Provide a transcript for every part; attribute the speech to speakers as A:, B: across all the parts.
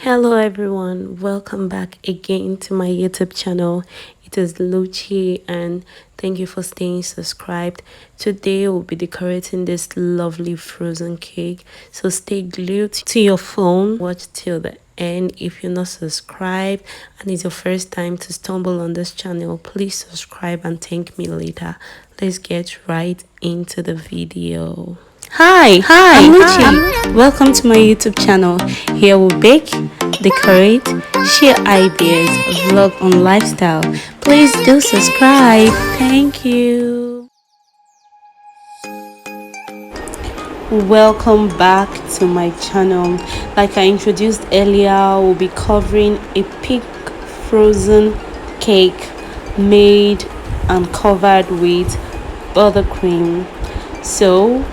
A: Hello everyone, welcome back again to my YouTube channel. It is Luchi and thank you for staying subscribed. Today we'll be decorating this lovely frozen cake, so stay glued to your phone, watch till the end. If you're not subscribed and it's your first time to stumble on this channel, please subscribe and thank me later. Let's get right into the video. Hi, I'm Luchi. Welcome to my YouTube channel. Here we'll bake, decorate, share ideas, vlog on lifestyle. Please do subscribe. Thank you. Welcome back to my channel. Like I introduced earlier, we'll be covering a pink frozen cake made and covered with buttercream. So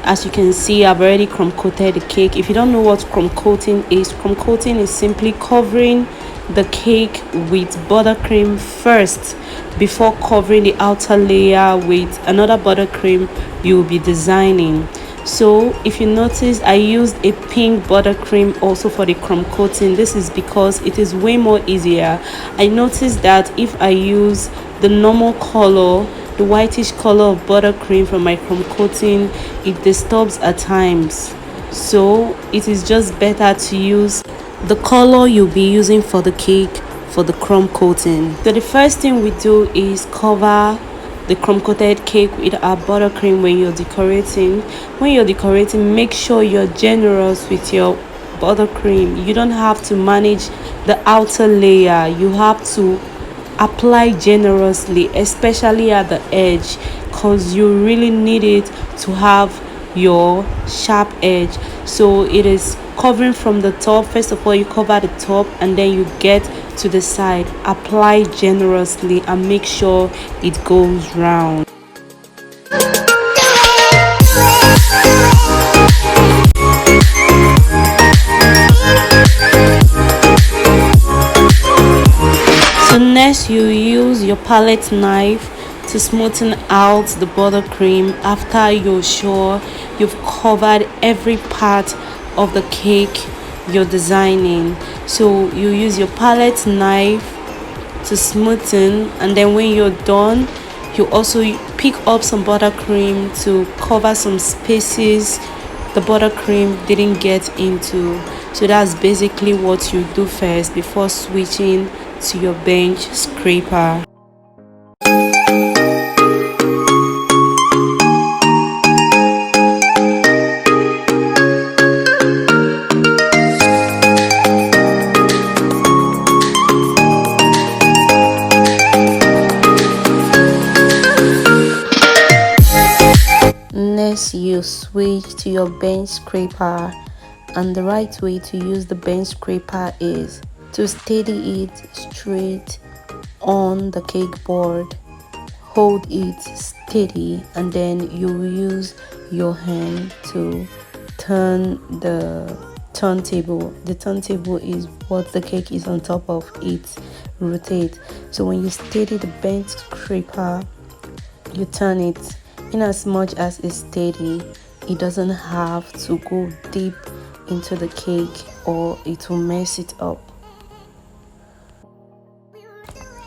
A: as you can see, I've already crumb coated the cake. If you don't know what crumb coating is simply covering the cake with buttercream first before covering the outer layer with another buttercream you'll be designing. So if you notice, I used a pink buttercream also for the crumb coating. This is because it is way more easier. I noticed that if I use the normal color, the whitish color of buttercream from my crumb coating, it disturbs at times. So it is just better to use the color you'll be using for the cake for the crumb coating. So the first thing we do is cover the crumb coated cake with our buttercream. When you're decorating, make sure you're generous with your buttercream. You don't have to manage the outer layer. You have to apply generously, especially at the edge, because you really need it to have your sharp edge. So it is covering from the top. First of all, you cover the top and then you get to the side. Apply generously and make sure it goes round. So next, you use your palette knife to smoothen out the buttercream after you're sure you've covered every part of the cake you're designing. So you use your palette knife to smoothen, and then when you're done, you also pick up some buttercream to cover some spaces the buttercream didn't get into. So that's basically what you do first before switching to your bench scraper. Next, you switch to your bench scraper, and the right way to use the bench scraper is to steady it straight on the cake board. Hold it steady and then you use your hand to turn the turntable. The turntable is what the cake is on top of. It rotates. So when you steady the bench scraper, you turn it. In as much as it's steady, it doesn't have to go deep into the cake or it will mess it up.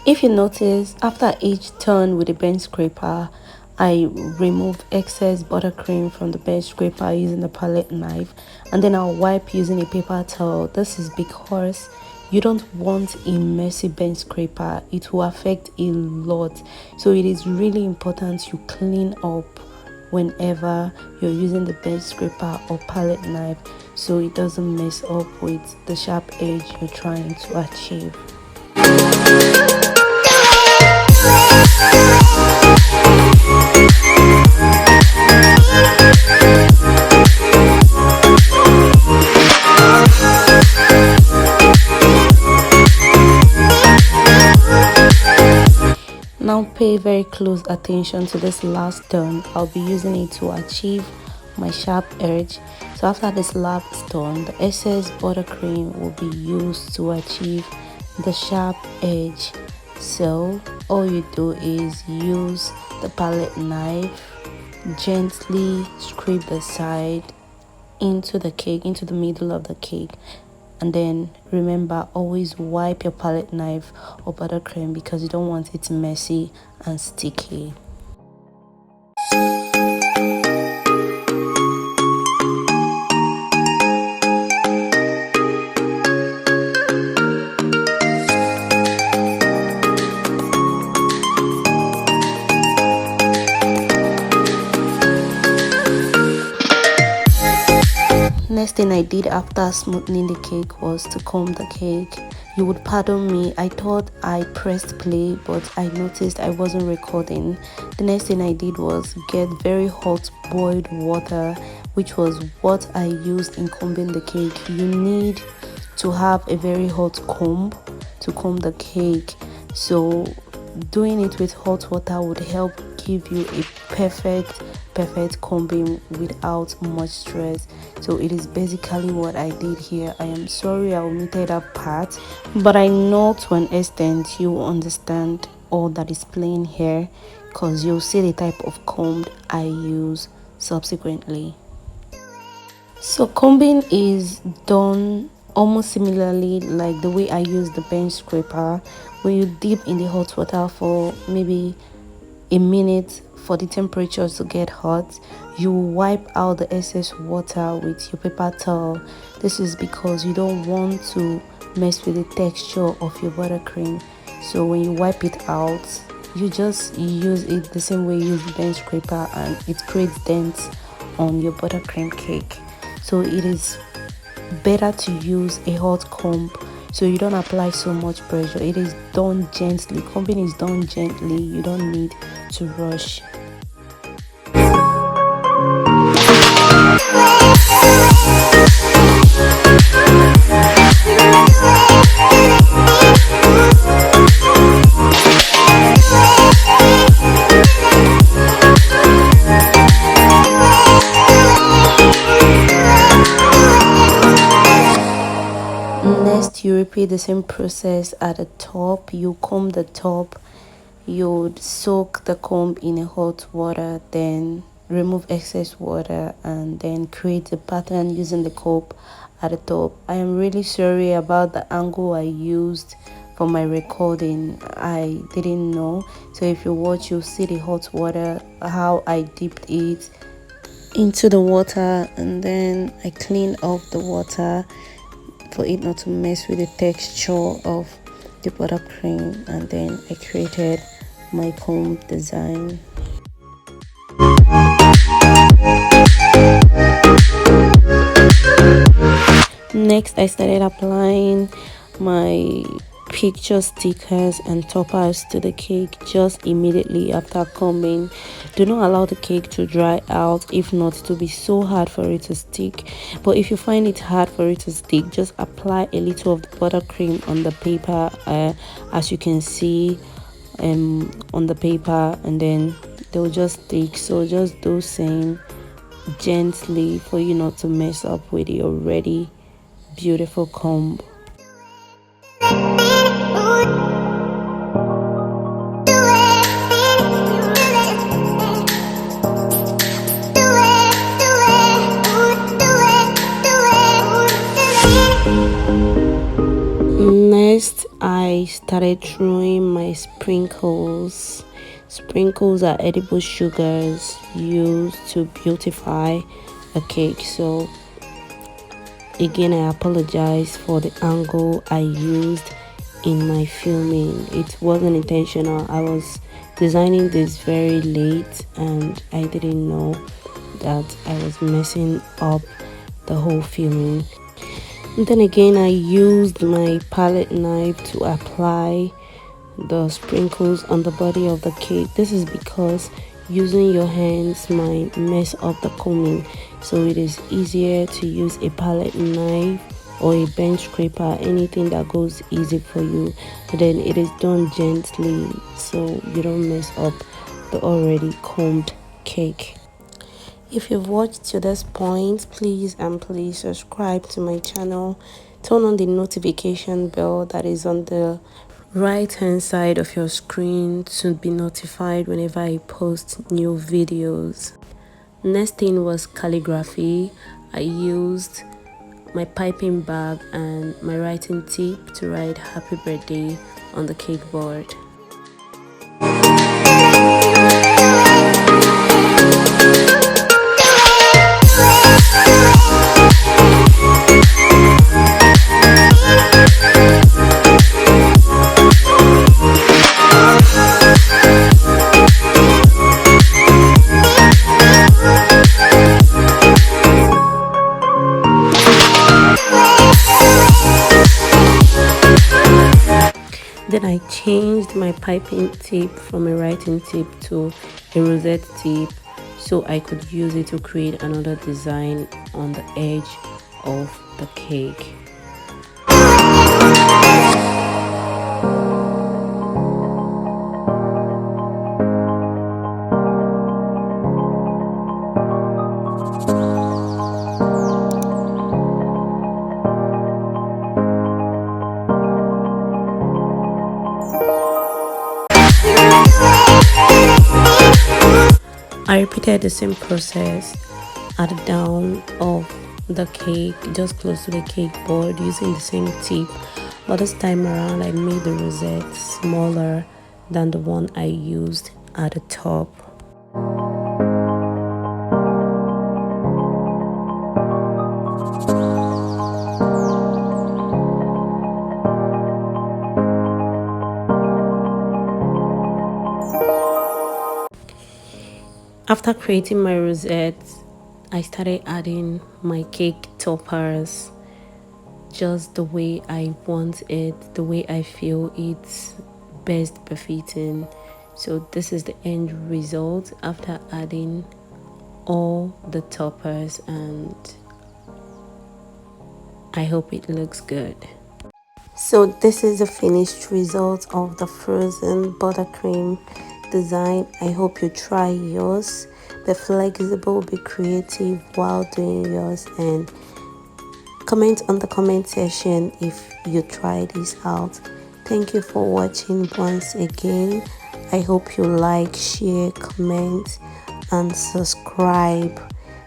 A: If you notice, after each turn with the bench scraper, I remove excess buttercream from the bench scraper using the palette knife, and then I'll wipe using a paper towel. This is because you don't want a messy bench scraper. It will affect a lot. So it is really important you clean up whenever you're using the bench scraper or palette knife so it doesn't mess up with the sharp edge you're trying to achieve. Now pay very close attention to this last turn. I'll be using it to achieve my sharp edge. So after this last turn, the excess buttercream will be used to achieve the sharp edge. So all you do is use the palette knife, gently scrape the side into the cake, into the middle of the cake, And then remember, always wipe your palette knife or buttercream because you don't want it messy and sticky. Next thing I did after smoothing the cake was to comb the cake. You would pardon me, I thought I pressed play, but I noticed I wasn't recording. The next thing I did was get very hot boiled water, which was what I used in combing the cake. You need to have a very hot comb to comb the cake, so doing it with hot water would help give you a perfect combing without much stress. So it is basically what I did here. I am sorry I omitted that part, but I know to an extent you will understand all that is playing here, because you'll see the type of comb I use subsequently. So combing is done almost similarly like the way I use the bench scraper. When you dip in the hot water for maybe a minute for the temperature to get hot, you wipe out the excess water with your paper towel. This is because you don't want to mess with the texture of your buttercream. So when you wipe it out, you just use it the same way you use the bench scraper, and it creates dents on your buttercream cake. So it is better to use a hot comb so you don't apply so much pressure. It is done gently. Combing is done gently. You don't need to rush. Next, you repeat the same process at the top. You comb the top, you soak the comb in a hot water, then remove excess water, and then create a pattern using the comb at the top. I am really sorry about the angle I used for my recording. I didn't know. So if you watch, you'll see the hot water, how I dipped it into the water, and then I cleaned off the water for it not to mess with the texture of the buttercream, and then I created my comb design. Next, I started applying my picture stickers and toppers to the cake just immediately after combing. Do not allow the cake to dry out, if not it will be so hard for it to stick. But if you find it hard for it to stick, just apply a little of the buttercream on the paper, as you can see on the paper, and then they'll just stick. So just do same gently for you not to mess up with the already beautiful comb. Next, I started throwing my sprinkles. Sprinkles are edible sugars used to beautify a cake. So again, I apologize for the angle I used in my filming. It wasn't intentional. I was designing this very late and I didn't know that I was messing up the whole filming. And then again, I used my palette knife to apply the sprinkles on the body of the cake. This is because using your hands might mess up the combing, so it is easier to use a palette knife or a bench scraper, anything that goes easy for you. But then it is done gently so you don't mess up the already combed cake. If you've watched to this point, please subscribe to my channel. Turn on the notification bell that is on the right hand side of your screen to be notified whenever I post new videos. Next thing was calligraphy. I used my piping bag and my writing tip to write happy birthday on the cake board. Then I changed my piping tip from a writing tip to a rosette tip so I could use it to create another design on the edge of the cake. I repeated the same process at the down of the cake, just close to the cake board, using the same tip, but this time around I made the rosette smaller than the one I used at the top. After creating my rosette, I started adding my cake toppers just the way I want it, the way I feel it's best befitting. So this is the end result after adding all the toppers, and I hope it looks good. So this is the finished result of the frozen buttercream design. I hope you try yours. Be flexible, be creative while doing yours, and comment on the comment section if you try this out. Thank you for watching once again. I hope you like, share, comment and subscribe.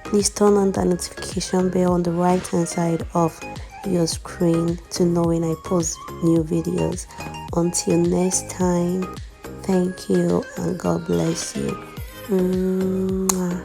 A: Please turn on the notification bell on the right hand side of your screen to know when I post new videos. Until next time, thank you and God bless you. Mwah.